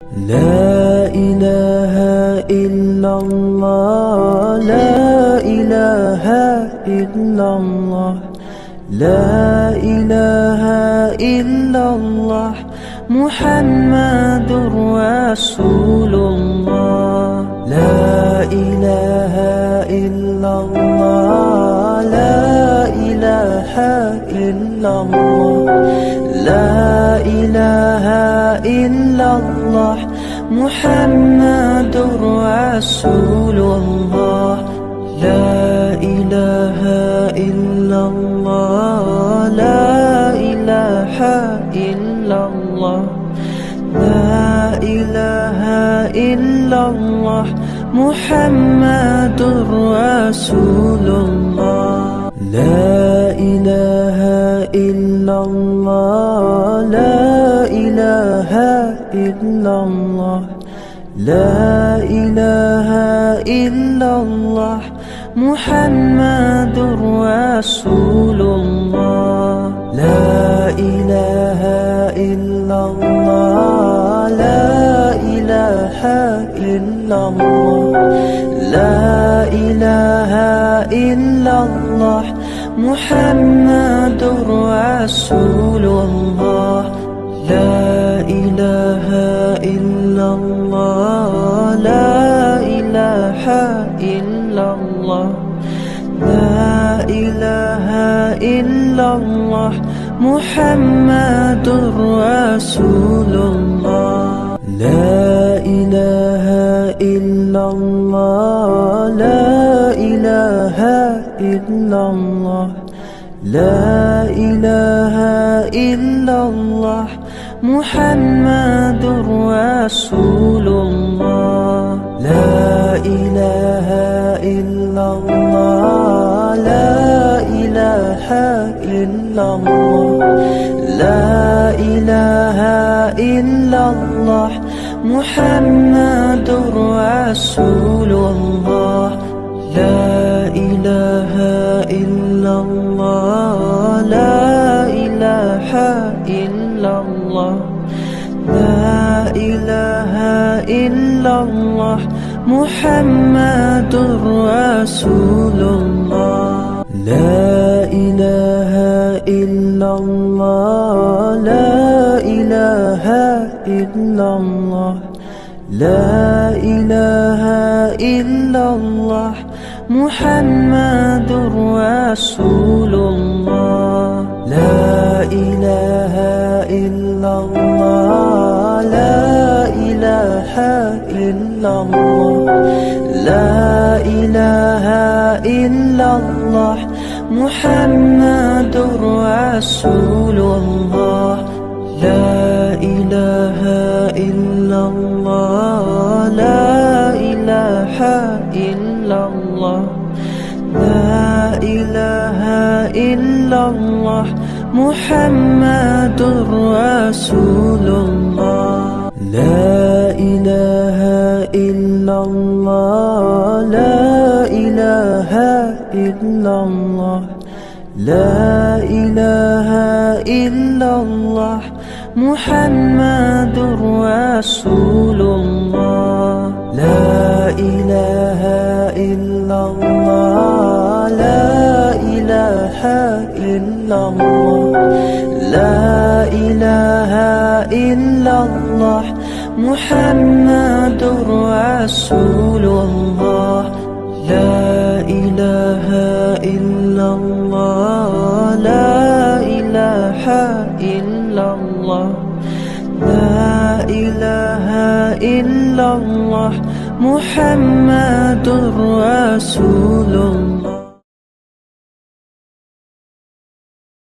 لا إله إلا الله لا إله إلا الله لا إله إلا الله محمد رسول الله لا إله إلا الله لا إله إلا الله لا إله إلا الله محمد رسول الله لا إله إلا الله لا إله إلا الله لا إله إلا الله محمد رسول الله لا إله إلا الله لا إله إلا الله لا إله إلا الله محمد رسول الله لا إله إلا الله لا إله إلا الله لا إله إلا الله محمد رسول الله لا إله إلا الله لا إله إلا الله لا إله إلا الله محمد رسول الله لا إله إلا الله لا إله إلا الله لا إله إلا الله محمد رسول الله لا إله إلا الله لا إله إلا الله لا إله إلا الله محمد رسول الله لا إله إلا الله لا إله إلا الله لا إله إلا الله محمد رسول الله لا إله إلا الله لا إله إلا الله لا إله إلا الله محمد رسول الله لا إله إلا الله لا إله إلا الله لا إله إلا الله محمد رسول الله لا إله إلا الله لا إله إلا الله لا إله إلا الله محمد رسول الله لا إله إلا الله لا إله إلا الله لا إله إلا الله محمد رسول الله لا إله إلا الله لا إله إلا الله لا إله إلا الله محمد رسول الله لا إله إلا الله لا إله إلا الله لا إله إلا الله محمد رسول الله.